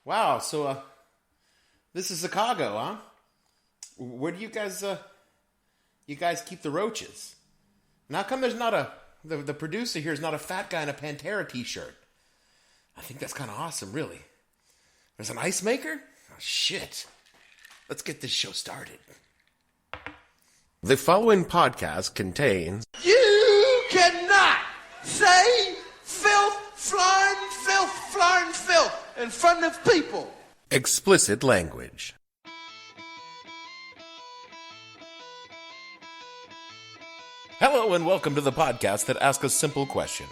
Wow, so, this is Chicago, huh? Where do you guys keep the roaches? And how come there's not the producer here is not a fat guy in a Pantera t-shirt? I think that's kind of awesome, really. There's an ice maker? Oh, shit. Let's get this show started. The following podcast contains... You cannot say filth, flying filth in front of people. Explicit language. Hello and welcome to the podcast that asks a simple question.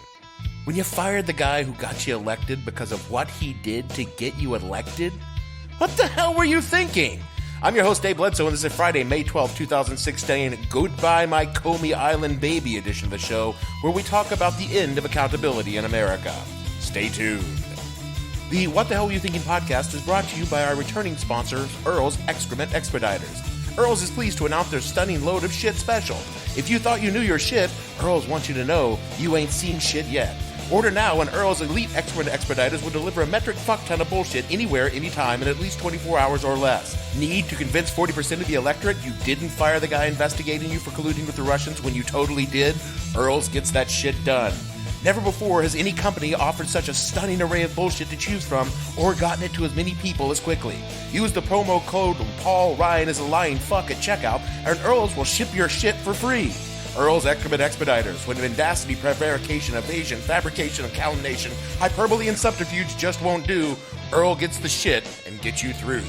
When you fired the guy who got you elected because of what he did to get you elected, what the hell were you thinking? I'm your host, Dave Bledsoe, and this is Friday, May 12, 2016, Goodbye My Comey Island Baby edition of the show, where we talk about the end of accountability in America. Stay tuned. The What the Hell Were You Thinking podcast is brought to you by our returning sponsor, Earl's Excrement Expediters. Earl's is pleased to announce their stunning load of shit special. If you thought you knew your shit, Earl's wants you to know you ain't seen shit yet. Order now and Earl's Elite Excrement Expediters will deliver a metric fuck ton of bullshit anywhere, anytime, in at least 24 hours or less. Need to convince 40% of the electorate you didn't fire the guy investigating you for colluding with the Russians when you totally did? Earl's gets that shit done. Never before has any company offered such a stunning array of bullshit to choose from or gotten it to as many people as quickly. Use the promo code Paul Ryan is a lying fuck at checkout and Earl's will ship your shit for free. Earl's Excrement Expediters. When mendacity, prevarication, evasion, fabrication, calumniation, hyperbole, and subterfuge just won't do, Earl gets the shit and gets you through.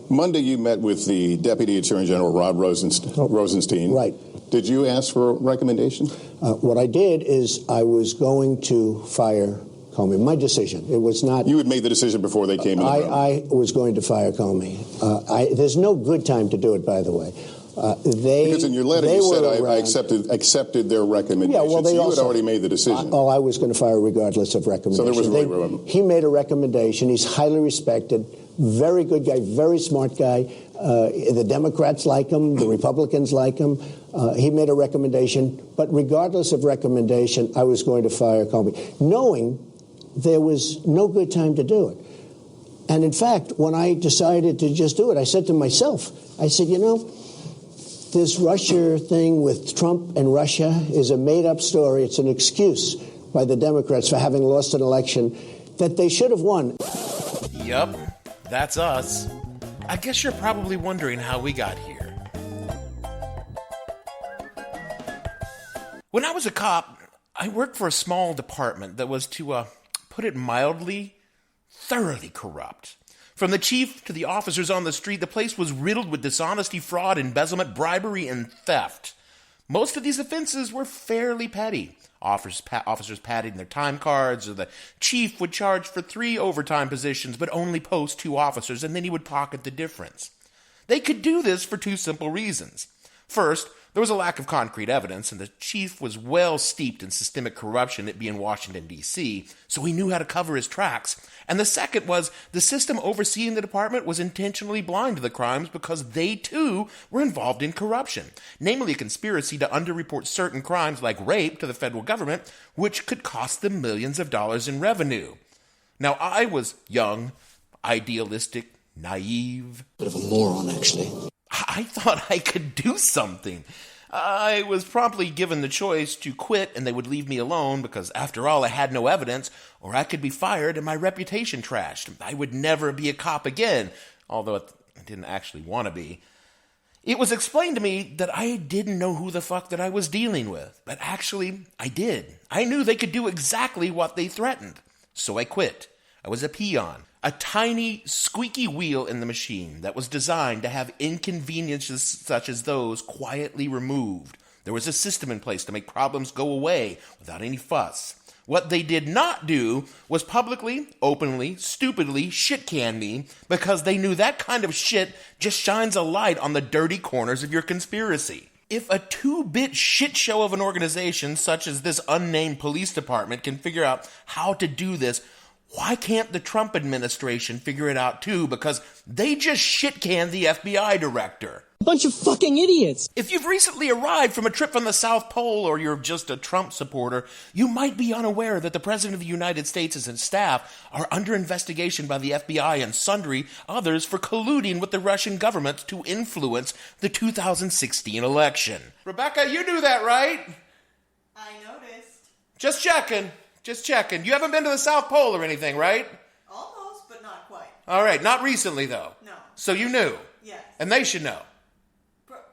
Monday you met with the Deputy Attorney General, Rod Rosenstein. Right. Did you ask for a recommendation? What I did is I was going to fire Comey. My decision. It was not... You had made the decision before they came in the room. I was going to fire Comey. There's no good time to do it, by the way. Because in your letter you said I accepted their recommendation. Yeah, well, you had already made the decision. I was going to fire regardless of recommendation. So there was he made a recommendation. He's highly respected, very good guy, very smart guy. The Democrats like him, the Republicans like him. He made a recommendation, but regardless of recommendation, I was going to fire Comey, knowing there was no good time to do it. And in fact, when I decided to just do it, I said to myself, I said, you know, this Russia thing with Trump and Russia is a made-up story. It's an excuse by the Democrats for having lost an election that they should have won. Yup, that's us. I guess you're probably wondering how we got here. When I was a cop, I worked for a small department that was, to put it mildly, thoroughly corrupt. From the chief to the officers on the street, the place was riddled with dishonesty, fraud, embezzlement, bribery, and theft. Most of these offenses were fairly petty. Officers padding their time cards, or the chief would charge for 3 overtime positions but only post 2 officers, and then he would pocket the difference. They could do this for 2 simple reasons. First, there was a lack of concrete evidence, and the chief was well steeped in systemic corruption, it being Washington, D.C., so he knew how to cover his tracks. And the second was the system overseeing the department was intentionally blind to the crimes because they, too, were involved in corruption, namely a conspiracy to underreport certain crimes like rape to the federal government, which could cost them millions of dollars in revenue. Now, I was young, idealistic, naive. Bit of a moron, actually. I thought I could do something. I was promptly given the choice to quit and they would leave me alone because, after all, I had no evidence, or I could be fired and my reputation trashed. I would never be a cop again, although I didn't actually want to be. It was explained to me that I didn't know who the fuck that I was dealing with, but actually, I did. I knew they could do exactly what they threatened, so I quit. I was a peon. A tiny, squeaky wheel in the machine that was designed to have inconveniences such as those quietly removed. There was a system in place to make problems go away without any fuss. What they did not do was publicly, openly, stupidly shit-can me because they knew that kind of shit just shines a light on the dirty corners of your conspiracy. If a 2-bit shit show of an organization such as this unnamed police department can figure out how to do this, why can't the Trump administration figure it out too? Because they just shit-canned the FBI director. bunch of fucking idiots. If you've recently arrived from a trip from the South Pole or you're just a Trump supporter, you might be unaware that the President of the United States and his staff are under investigation by the FBI and sundry others for colluding with the Russian government to influence the 2016 election. Rebecca, you knew that, right? I noticed. Just checking. You haven't been to the South Pole or anything, right? Almost, but not quite. All right, not recently, though. No. So you knew? Yes. And they should know.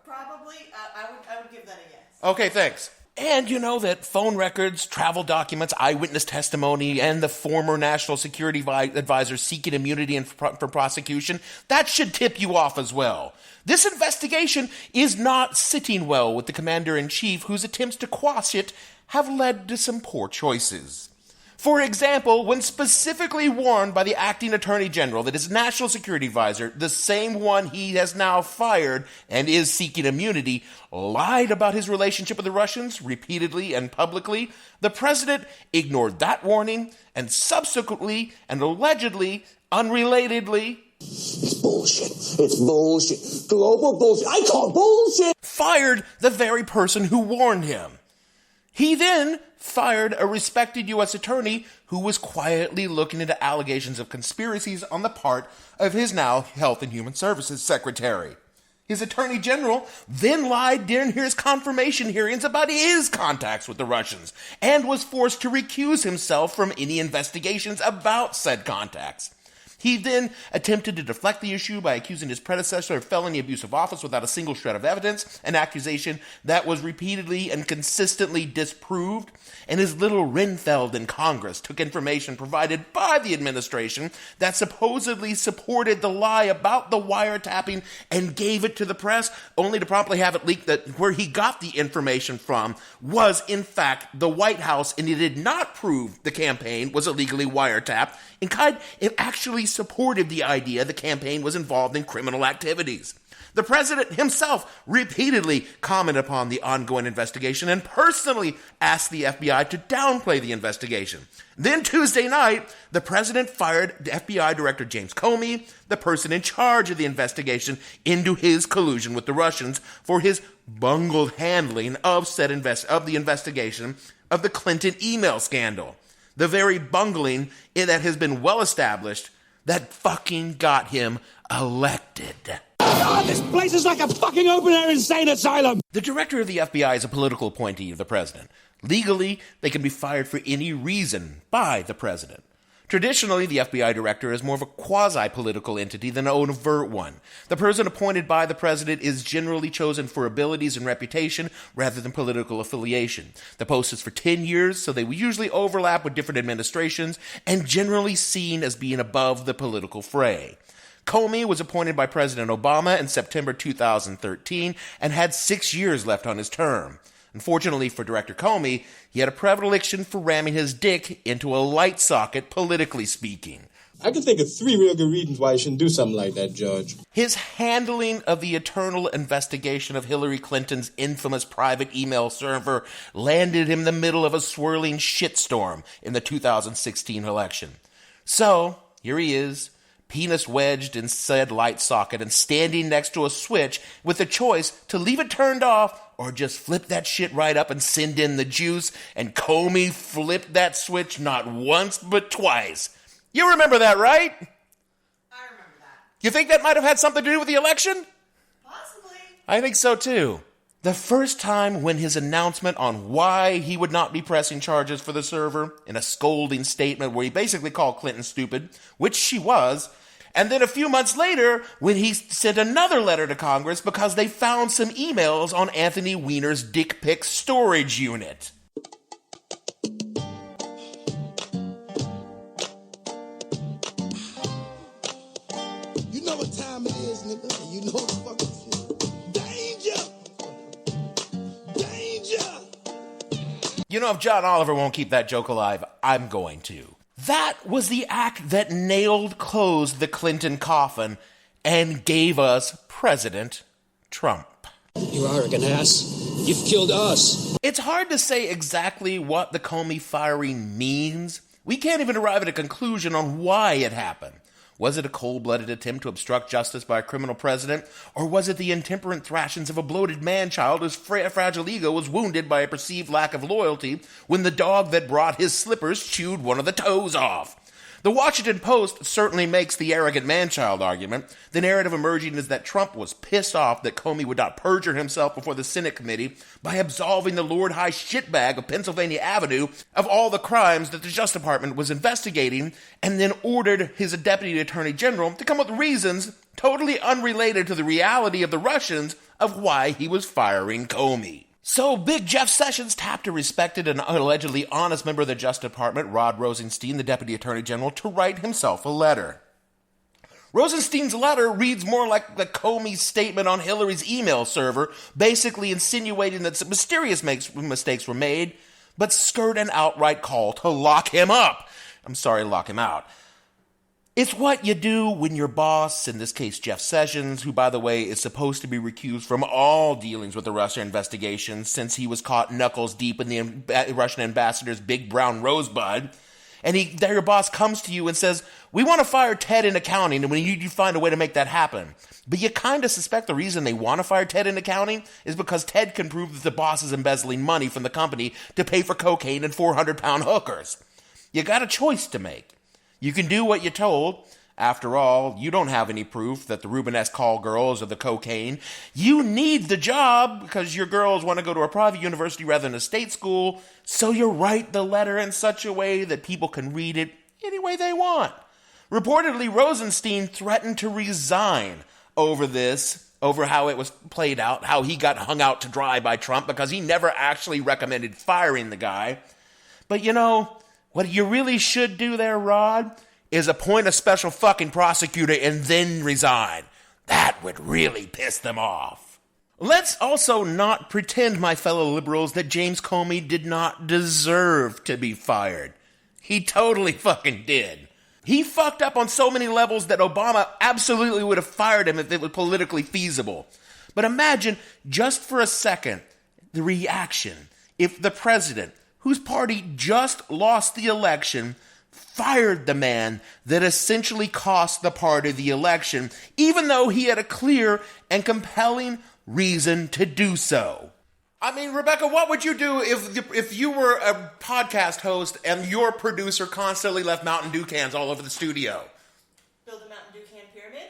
Probably, I would give that a yes. Okay, thanks. And you know that phone records, travel documents, eyewitness testimony, and the former National Security Advisor seeking immunity from prosecution, that should tip you off as well. This investigation is not sitting well with the Commander-in-Chief, whose attempts to quash it have led to some poor choices. For example, when specifically warned by the acting Attorney General that his National Security Advisor, the same one he has now fired and is seeking immunity, lied about his relationship with the Russians repeatedly and publicly, the president ignored that warning and subsequently and allegedly, unrelatedly, it's bullshit. It's bullshit. Global bullshit. I call bullshit. Fired the very person who warned him. He then fired a respected U.S. attorney who was quietly looking into allegations of conspiracies on the part of his now Health and Human Services Secretary. His Attorney General then lied during his confirmation hearings about his contacts with the Russians and was forced to recuse himself from any investigations about said contacts. He then attempted to deflect the issue by accusing his predecessor of felony abuse of office without a single shred of evidence, an accusation that was repeatedly and consistently disproved. And his little Renfeld in Congress took information provided by the administration that supposedly supported the lie about the wiretapping and gave it to the press, only to promptly have it leaked that where he got the information from was, in fact, the White House, and it did not prove the campaign was illegally wiretapped. Instead, it actually supported the idea the campaign was involved in criminal activities. The president himself repeatedly commented upon the ongoing investigation and personally asked the FBI to downplay the investigation. Then Tuesday night, the president fired the FBI Director James Comey, the person in charge of the investigation into his collusion with the Russians, for his bungled handling of the investigation of the Clinton email scandal. The very bungling that has been well established that fucking got him elected. God, this place is like a fucking open-air insane asylum! The director of the FBI is a political appointee of the president. Legally, they can be fired for any reason by the president. Traditionally, the FBI director is more of a quasi-political entity than an overt one. The person appointed by the president is generally chosen for abilities and reputation rather than political affiliation. The post is for 10 years, so they usually overlap with different administrations and generally seen as being above the political fray. Comey was appointed by President Obama in September 2013 and had 6 years left on his term. Unfortunately for Director Comey, he had a predilection for ramming his dick into a light socket, politically speaking. I can think of 3 real good reasons why you shouldn't do something like that, Judge. His handling of the eternal investigation of Hillary Clinton's infamous private email server landed him in the middle of a swirling shitstorm in the 2016 election. So, here he is, penis wedged in said light socket and standing next to a switch with the choice to leave it turned off or just flip that shit right up and send in the juice, and Comey flipped that switch not once but twice. You remember that, right? I remember that. You think that might have had something to do with the election? Possibly. I think so too. The first time when his announcement on why he would not be pressing charges for the server in a scolding statement where he basically called Clinton stupid, which she was, and then a few months later when he sent another letter to Congress because they found some emails on Anthony Weiner's dick pic storage unit. You know what time it is, nigga. You know what fucking shit. Danger! You know, if John Oliver won't keep that joke alive, I'm going to. That was the act that closed the Clinton coffin and gave us President Trump. You arrogant ass. You've killed us. It's hard to say exactly what the Comey firing means. We can't even arrive at a conclusion on why it happened. Was it a cold-blooded attempt to obstruct justice by a criminal president? Or was it the intemperate thrashings of a bloated man-child whose fragile ego was wounded by a perceived lack of loyalty when the dog that brought his slippers chewed one of the toes off? The Washington Post certainly makes the arrogant man-child argument. The narrative emerging is that Trump was pissed off that Comey would not perjure himself before the Senate committee by absolving the Lord High shitbag of Pennsylvania Avenue of all the crimes that the Justice Department was investigating, and then ordered his deputy attorney general to come up with reasons totally unrelated to the reality of the Russians of why he was firing Comey. So Big Jeff Sessions tapped a respected and allegedly honest member of the Justice Department, Rod Rosenstein, the Deputy Attorney General, to write himself a letter. Rosenstein's letter reads more like the Comey statement on Hillary's email server, basically insinuating that some mysterious mistakes were made, but skirt an outright call to lock him up. Lock him out. It's what you do when your boss, in this case Jeff Sessions, who, by the way, is supposed to be recused from all dealings with the Russia investigation since he was caught knuckles deep in the Russian ambassador's big brown rosebud, and your boss comes to you and says, we want to fire Ted in accounting, and you find a way to make that happen. But you kind of suspect the reason they want to fire Ted in accounting is because Ted can prove that the boss is embezzling money from the company to pay for cocaine and 400-pound hookers. You got a choice to make. You can do what you're told. After all, you don't have any proof that the Rubenesque call girls are the cocaine. You need the job because your girls want to go to a private university rather than a state school, so you write the letter in such a way that people can read it any way they want. Reportedly, Rosenstein threatened to resign over how it was played out, how he got hung out to dry by Trump because he never actually recommended firing the guy. But you know, what you really should do there, Rod, is appoint a special fucking prosecutor and then resign. That would really piss them off. Let's also not pretend, my fellow liberals, that James Comey did not deserve to be fired. He totally fucking did. He fucked up on so many levels that Obama absolutely would have fired him if it was politically feasible. But imagine, just for a second, the reaction if the president, whose party just lost the election, fired the man that essentially cost the party the election, even though he had a clear and compelling reason to do so. I mean, Rebecca, what would you do if you were a podcast host and your producer constantly left Mountain Dew cans all over the studio? Build a Mountain Dew can pyramid?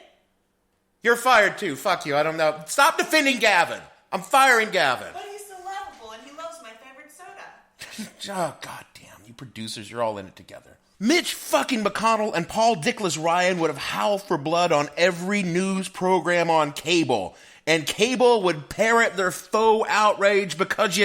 You're fired too. Fuck you. I don't know. Stop defending Gavin. I'm firing Gavin. But he's so lovable and he loves my favorite soda. Oh, goddamn. You producers, you're all in it together. Mitch fucking McConnell and Paul Dickless Ryan would have howled for blood on every news program on cable. And cable would parrot their faux outrage because,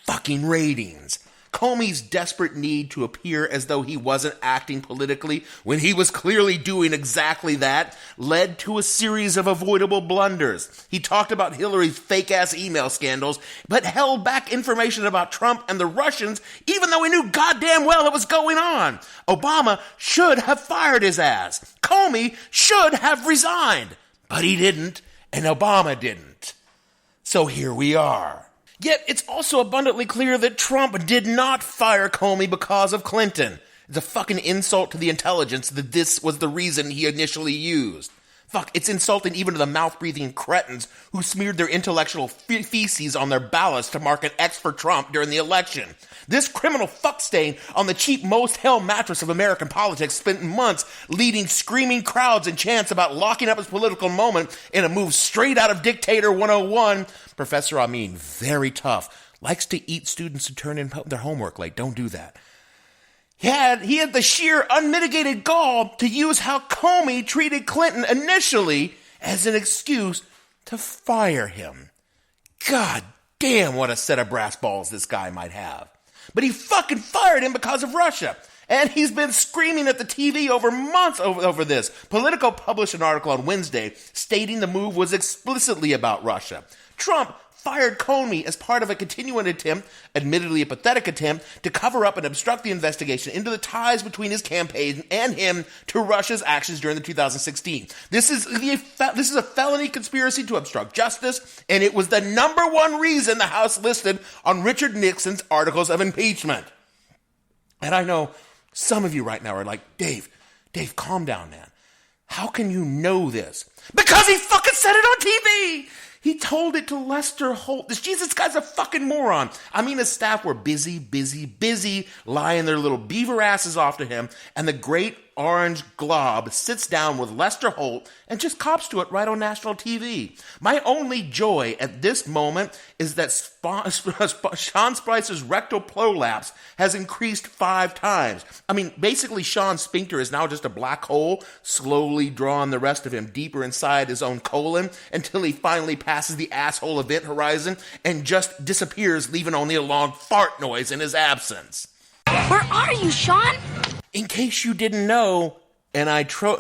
fucking ratings. Comey's desperate need to appear as though he wasn't acting politically when he was clearly doing exactly that led to a series of avoidable blunders. He talked about Hillary's fake-ass email scandals, but held back information about Trump and the Russians even though he knew goddamn well it was going on. Obama should have fired his ass. Comey should have resigned. But he didn't, and Obama didn't. So here we are. Yet it's also abundantly clear that Trump did not fire Comey because of Clinton. It's a fucking insult to the intelligence that this was the reason he initially used. Fuck, it's insulting even to the mouth-breathing cretins who smeared their intellectual feces on their ballots to mark an X for Trump during the election. This criminal fuckstain on the cheap Most Hell mattress of American politics spent months leading screaming crowds and chants about locking up his political moment in a move straight out of Dictator 101. Professor Amin, very tough, likes to eat students who turn in their homework late. Don't do that. He had the sheer unmitigated gall to use how Comey treated Clinton initially as an excuse to fire him. God damn, what a set of brass balls this guy might have. But he fucking fired him because of Russia. And he's been screaming at the TV over months over this. Politico published an article on Wednesday stating the move was explicitly about Russia. Trump fired Comey as part of a continuing attempt, admittedly a pathetic attempt, to cover up and obstruct the investigation into the ties between his campaign and him to Russia's actions during the 2016. This is a felony conspiracy to obstruct justice, and it was the number one reason the House listed on Richard Nixon's articles of impeachment. And I know some of you right now are like, Dave, calm down, man. How can you know this? Because he fucking said it on TV! He told it to Lester Holt. This guy's a fucking moron. I mean, his staff were busy, lying their little beaver asses off to him, and the great orange glob sits down with Lester Holt and just cops to it right on national TV. My only joy at this moment is that Sean Spicer's rectal prolapse has increased 5 times. I mean, basically, Sean's sphincter is now just a black hole, slowly drawing the rest of him deeper inside his own colon until he finally passes the asshole event horizon and just disappears, leaving only a long fart noise in his absence. Where are you, Sean? In case you didn't know, and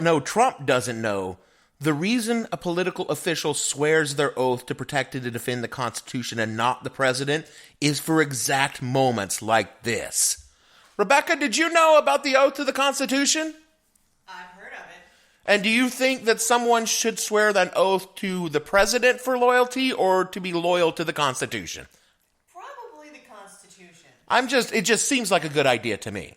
no, Trump doesn't know, the reason a political official swears their oath to protect and to defend the Constitution and not the president is for exact moments like this. Rebecca, did you know about the oath to the Constitution? I've heard of it. And do you think that someone should swear that oath to the president for loyalty or to be loyal to the Constitution? Probably the Constitution. It just seems like a good idea to me.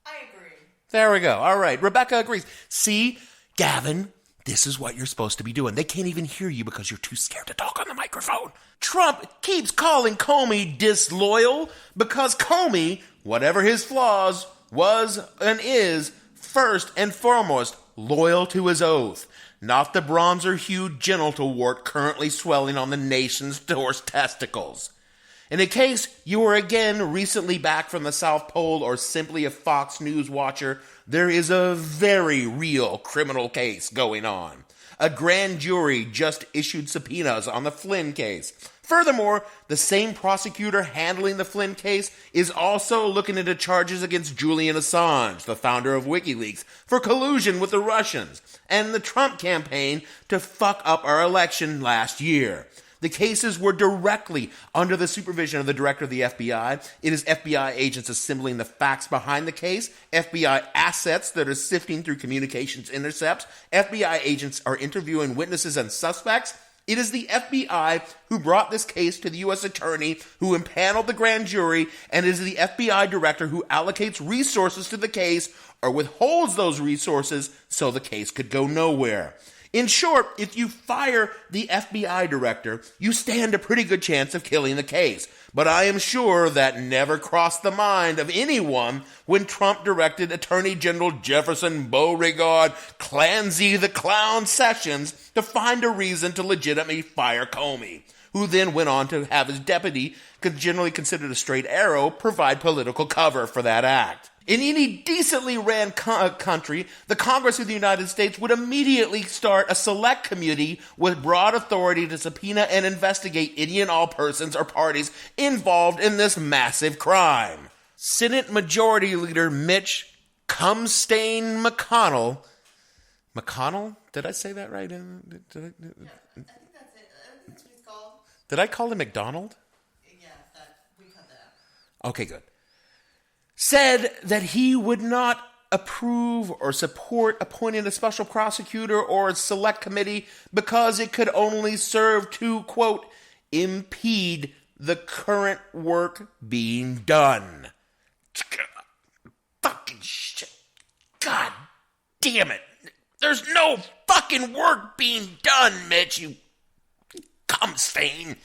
I agree. There we go. All right. Rebecca agrees. See, Gavin, this is what you're supposed to be doing. They can't even hear you because you're too scared to talk on the microphone. Trump keeps calling Comey disloyal because Comey, whatever his flaws, was and is first and foremost loyal to his oath, not the bronzer-hued genital wart currently swelling on the nation's horse testicles. In a case you are again recently back from the South Pole or simply a Fox News watcher, there is a very real criminal case going on. A grand jury just issued subpoenas on the Flynn case. Furthermore, the same prosecutor handling the Flynn case is also looking into charges against Julian Assange, the founder of WikiLeaks, for collusion with the Russians and the Trump campaign to fuck up our election last year. The cases were directly under the supervision of the director of the FBI. It is FBI agents assembling the facts behind the case, FBI assets that are sifting through communications intercepts, FBI agents are interviewing witnesses and suspects. It is the FBI who brought this case to the U.S. attorney, who impaneled the grand jury, and it is the FBI director who allocates resources to the case or withholds those resources so the case could go nowhere. In short, if you fire the FBI director, you stand a pretty good chance of killing the case. But I am sure that never crossed the mind of anyone when Trump directed Attorney General Jefferson Beauregard Clancy the Clown Sessions to find a reason to legitimately fire Comey, who then went on to have his deputy, generally considered a straight arrow, provide political cover for that act. In any decently ran country, the Congress of the United States would immediately start a select committee with broad authority to subpoena and investigate any and all persons or parties involved in this massive crime. Senate Majority Leader Mitch Cumstain McConnell. McConnell? Did I say that right? Yeah, I think that's it. I think that's what he's called. Did I call him McDonald? Yeah, we cut that out. Okay, good. Said that he would not approve or support appointing a special prosecutor or a select committee because it could only serve to, quote, impede the current work being done. Fucking shit. God damn it. There's no fucking work being done, Mitch, you cum-stain.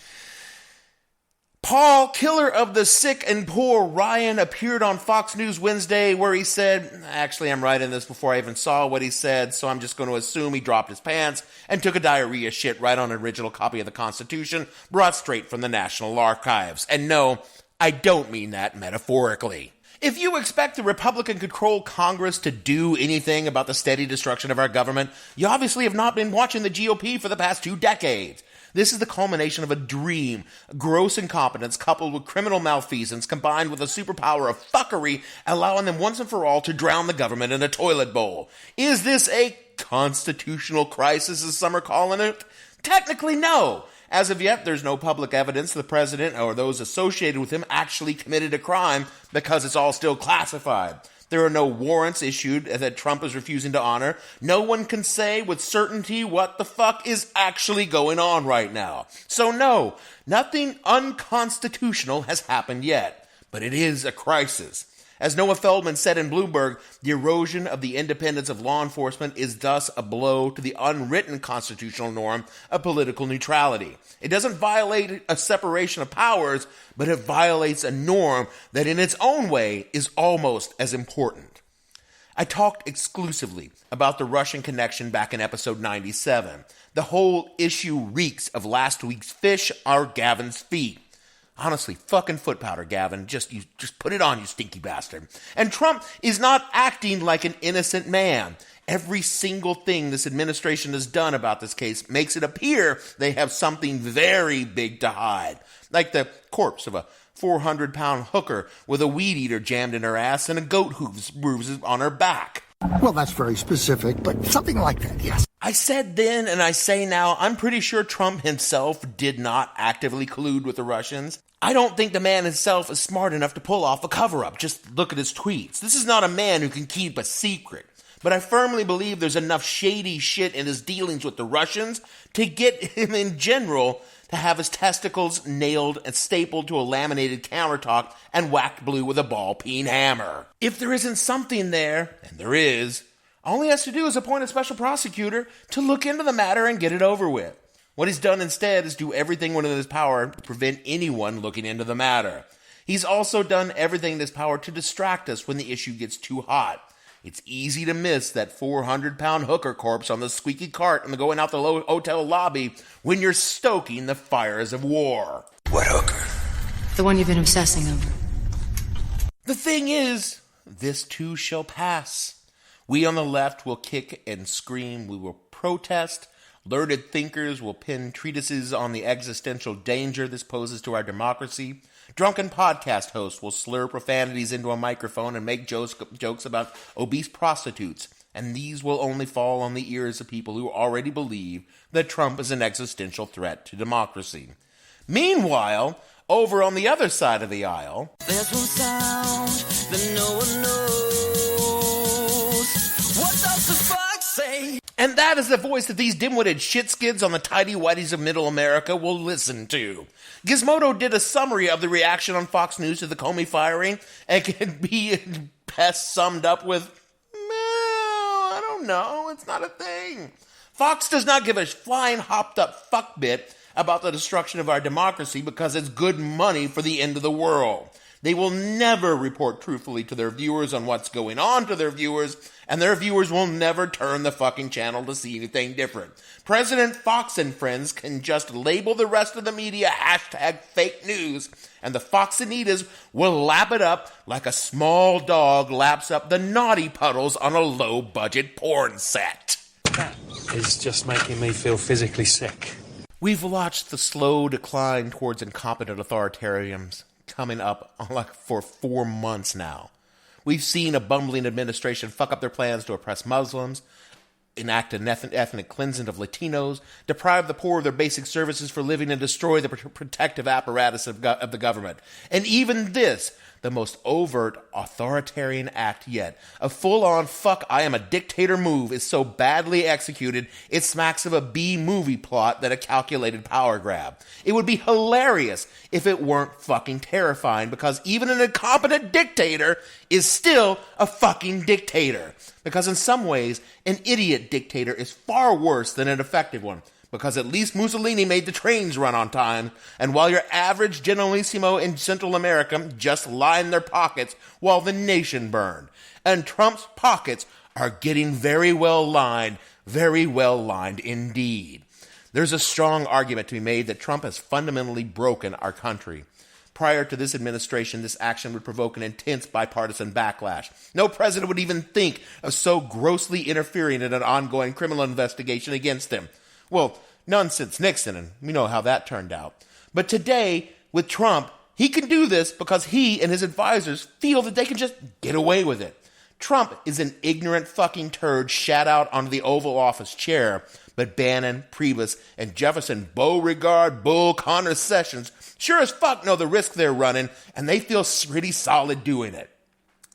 Paul, killer of the sick and poor Ryan, appeared on Fox News Wednesday where he said, actually I'm writing this before I even saw what he said, so I'm just going to assume he dropped his pants and took a diarrhea shit right on an original copy of the Constitution brought straight from the National Archives. And no, I don't mean that metaphorically. If you expect the Republican-controlled Congress to do anything about the steady destruction of our government, you obviously have not been watching the GOP for the past 2 decades. This is the culmination of a dream, gross incompetence coupled with criminal malfeasance combined with a superpower of fuckery, allowing them once and for all to drown the government in a toilet bowl. Is this a constitutional crisis, as some are calling it? Technically, no. As of yet, there's no public evidence the president or those associated with him actually committed a crime because it's all still classified. There are no warrants issued that Trump is refusing to honor. No one can say with certainty what the fuck is actually going on right now. So no, nothing unconstitutional has happened yet. But it is a crisis. As Noah Feldman said in Bloomberg, the erosion of the independence of law enforcement is thus a blow to the unwritten constitutional norm of political neutrality. It doesn't violate a separation of powers, but it violates a norm that in its own way is almost as important. I talked exclusively about the Russian connection back in episode 97. The whole issue reeks of last week's fish are Gavin's feet. Honestly, fucking foot powder, Gavin. Just put it on, you stinky bastard. And Trump is not acting like an innocent man. Every single thing this administration has done about this case makes it appear they have something very big to hide. Like the corpse of a 400-pound hooker with a weed eater jammed in her ass and a goat hooves bruises on her back. Well, that's very specific, but something like that, yes. I said then and I say now, I'm pretty sure Trump himself did not actively collude with the Russians. I don't think the man himself is smart enough to pull off a cover-up. Just look at his tweets. This is not a man who can keep a secret. But I firmly believe there's enough shady shit in his dealings with the Russians to get him in general to have his testicles nailed and stapled to a laminated countertop and whacked blue with a ball-peen hammer. If there isn't something there, and there is, all he has to do is appoint a special prosecutor to look into the matter and get it over with. What he's done instead is do everything within his power to prevent anyone looking into the matter. He's also done everything in his power to distract us when the issue gets too hot. It's easy to miss that 400-pound hooker corpse on the squeaky cart and going out the hotel lobby when you're stoking the fires of war. What hooker? The one you've been obsessing over. The thing is, this too shall pass. We on the left will kick and scream. We will protest. Learned thinkers will pen treatises on the existential danger this poses to our democracy. Drunken podcast hosts will slur profanities into a microphone and make jokes about obese prostitutes, and these will only fall on the ears of people who already believe that Trump is an existential threat to democracy. Meanwhile, over on the other side of the aisle, there's one sound that no one knows. What does the fuck say? And that is the voice that these dim-witted shitskids on the tidy-whities of middle America will listen to. Gizmodo did a summary of the reaction on Fox News to the Comey firing and can be best summed up with, I don't know, it's not a thing. Fox does not give a flying hopped-up fuckbit about the destruction of our democracy because it's good money for the end of the world. They will never report truthfully to their viewers on what's going on to their viewers, and their viewers will never turn the fucking channel to see anything different. President Fox and friends can just label the rest of the media #fake news, and the Foxanitas will lap it up like a small dog laps up the naughty puddles on a low-budget porn set. That is just making me feel physically sick. We've watched the slow decline towards incompetent authoritarians coming up for 4 months now. We've seen a bumbling administration fuck up their plans to oppress Muslims, enact an ethnic cleansing of Latinos, deprive the poor of their basic services for living, and destroy the protective apparatus of the government. And even this, the most overt authoritarian act yet, a full-on fuck I am a dictator move, is so badly executed it smacks of a B-movie plot than a calculated power grab. It would be hilarious if it weren't fucking terrifying, because even an incompetent dictator is still a fucking dictator. Because in some ways, an idiot dictator is far worse than an effective one. Because at least Mussolini made the trains run on time, and while your average generalissimo in Central America just lined their pockets while the nation burned. And Trump's pockets are getting very well lined indeed. There's a strong argument to be made that Trump has fundamentally broken our country. Prior to this administration, this action would provoke an intense bipartisan backlash. No president would even think of so grossly interfering in an ongoing criminal investigation against him. Well, none since Nixon, and we know how that turned out. But today, with Trump, he can do this because he and his advisors feel that they can just get away with it. Trump is an ignorant fucking turd shat out onto the Oval Office chair, but Bannon, Priebus, and Jefferson Beauregard, Bull, Connor, Sessions sure as fuck know the risk they're running, and they feel pretty solid doing it.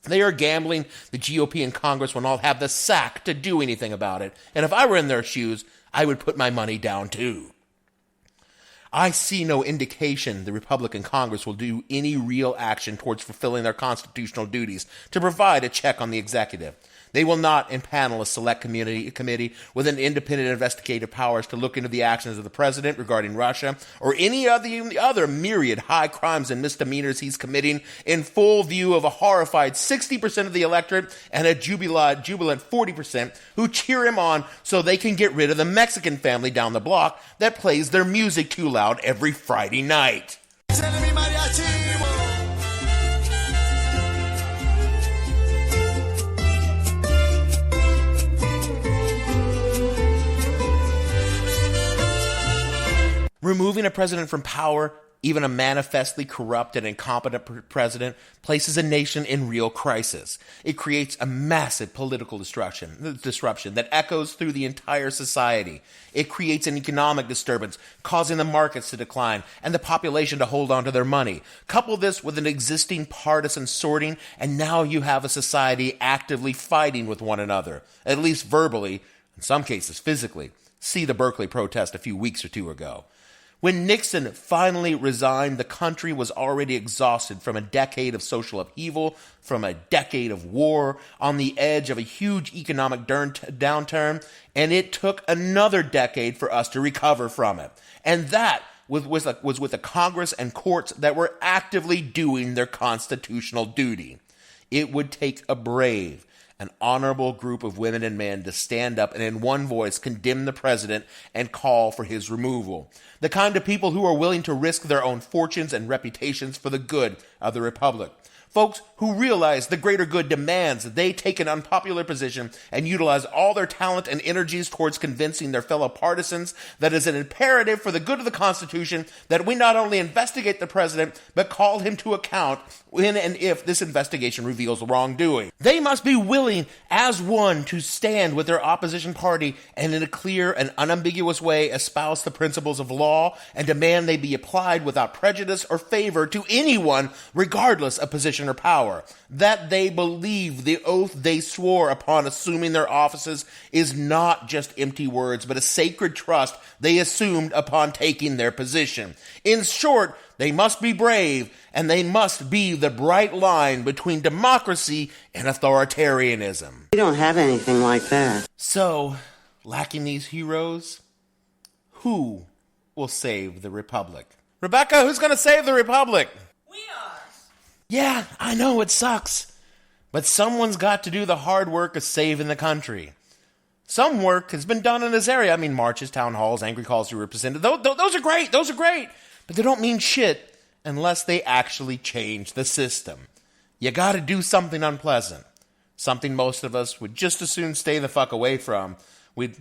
They are gambling the GOP and Congress will not have the sack to do anything about it, and if I were in their shoes, I would put my money down too. I see no indication the Republican Congress will do any real action towards fulfilling their constitutional duties to provide a check on the executive. They will not impanel a select committee with an independent investigative powers to look into the actions of the president regarding Russia or any of the other myriad high crimes and misdemeanors he's committing in full view of a horrified 60% of the electorate and a jubilant 40% who cheer him on so they can get rid of the Mexican family down the block that plays their music too loud every Friday night. Removing a president from power, even a manifestly corrupt and incompetent president, places a nation in real crisis. It creates a massive political disruption that echoes through the entire society. It creates an economic disturbance, causing the markets to decline and the population to hold on to their money. Couple this with an existing partisan sorting, and now you have a society actively fighting with one another, at least verbally, in some cases physically. See the Berkeley protest a few weeks or two ago. When Nixon finally resigned, the country was already exhausted from a decade of social upheaval, from a decade of war, on the edge of a huge economic downturn, and it took another decade for us to recover from it. And that was with a Congress and courts that were actively doing their constitutional duty. It would take a brave, an honorable group of women and men to stand up and in one voice condemn the president and call for his removal. The kind of people who are willing to risk their own fortunes and reputations for the good of the republic. Folks who realize the greater good demands that they take an unpopular position and utilize all their talent and energies towards convincing their fellow partisans that it is an imperative for the good of the Constitution that we not only investigate the president, but call him to account when and if this investigation reveals wrongdoing. They must be willing as one to stand with their opposition party and in a clear and unambiguous way espouse the principles of law and demand they be applied without prejudice or favor to anyone regardless of position or power. That they believe the oath they swore upon assuming their offices is not just empty words, but a sacred trust they assumed upon taking their position. In short, they must be brave, and they must be the bright line between democracy and authoritarianism. We don't have anything like that. So, lacking these heroes, who will save the Republic? Rebecca, who's going to save the Republic? We are. Yeah, I know it sucks, but someone's got to do the hard work of saving the country. Some work has been done in this area. I mean, marches, town halls, angry calls to representatives. Those are great. Those are great. But they don't mean shit unless they actually change the system. You got to do something unpleasant. Something most of us would just as soon stay the fuck away from. We'd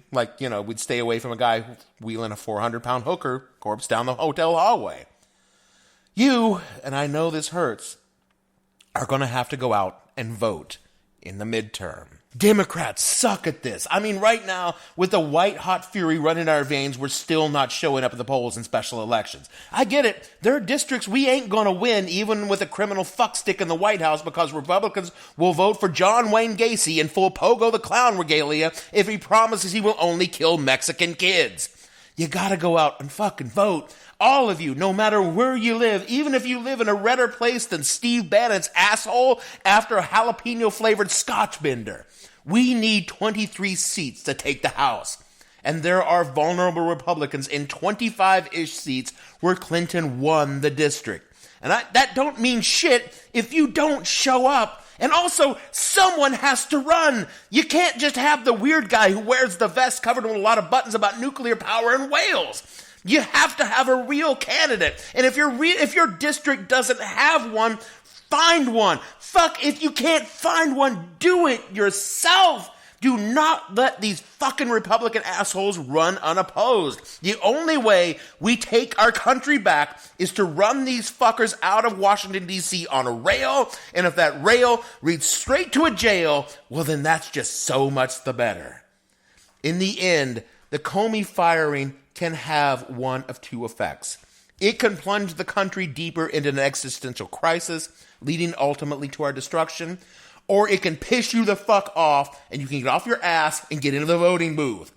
stay away from a guy wheeling a 400-pound hooker corpse down the hotel hallway. You, and I know this hurts, are going to have to go out and vote in the midterm. Democrats suck at this. I mean, right now, with the white-hot fury running in our veins, we're still not showing up at the polls in special elections. I get it. There are districts we ain't going to win, even with a criminal fuckstick in the White House, because Republicans will vote for John Wayne Gacy in full Pogo the Clown regalia if he promises he will only kill Mexican kids. You gotta go out and fucking vote. All of you, no matter where you live, even if you live in a redder place than Steve Bannon's asshole after a jalapeno-flavored scotch bender. We need 23 seats to take the House. And there are vulnerable Republicans in 25-ish seats where Clinton won the district. And that don't mean shit if you don't show up. And also, someone has to run. You can't just have the weird guy who wears the vest covered with a lot of buttons about nuclear power in Wales. You have to have a real candidate. And if your district doesn't have one, find one. Fuck, if you can't find one, do it yourself. Do not let these fucking Republican assholes run unopposed. The only way we take our country back is to run these fuckers out of Washington, D.C. on a rail, and if that rail leads straight to a jail, well, then that's just so much the better. In the end, the Comey firing can have one of two effects. It can plunge the country deeper into an existential crisis, leading ultimately to our destruction, or it can piss you the fuck off and you can get off your ass and get into the voting booth.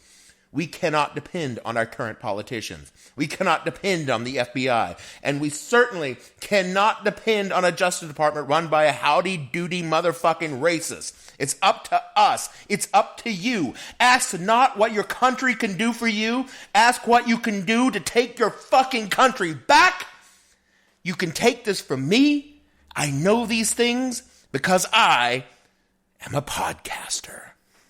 We cannot depend on our current politicians. We cannot depend on the FBI. And we certainly cannot depend on a Justice Department run by a howdy-doody motherfucking racist. It's up to us. It's up to you. Ask not what your country can do for you. Ask what you can do to take your fucking country back. You can take this from me. I know these things because I am a podcaster.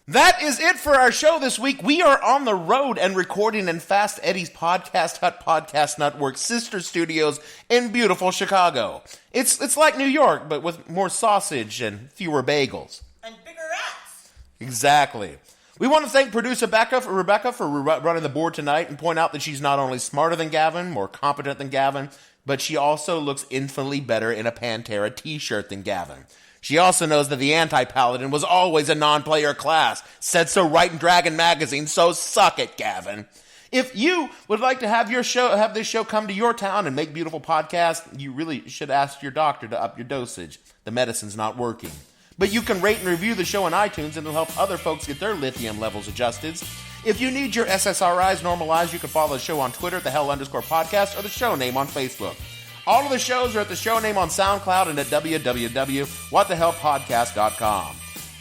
That is it for our show this week. We are on the road and recording in Fast Eddie's Podcast Hut Podcast Network sister studios in beautiful Chicago. It's like New York, but with more sausage and fewer bagels. And bigger rats. Exactly. We want to thank producer Rebecca for running the board tonight and point out that she's not only smarter than Gavin, more competent than Gavin, but she also looks infinitely better in a Pantera t-shirt than Gavin. She also knows that the anti-paladin was always a non-player class. Said so right in Dragon Magazine, so suck it, Gavin. If you would like to have this show come to your town and make beautiful podcasts, you really should ask your doctor to up your dosage. The medicine's not working. But you can rate and review the show on iTunes, and it'll help other folks get their lithium levels adjusted. If you need your SSRIs normalized, you can follow the show on Twitter, @the_hell_podcast, or the show name on Facebook. All of the shows are at the show name on SoundCloud and at www.whatthehellpodcast.com.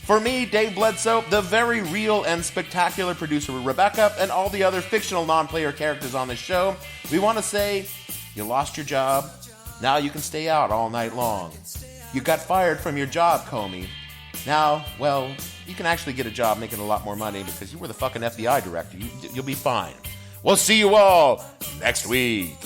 For me, Dave Bledsoe, the very real and spectacular producer Rebecca, and all the other fictional non-player characters on the show, we want to say, you lost your job. Now you can stay out all night long. You got fired from your job, Comey. Now, well, you can actually get a job making a lot more money because you were the fucking FBI director. You'll be fine. We'll see you all next week.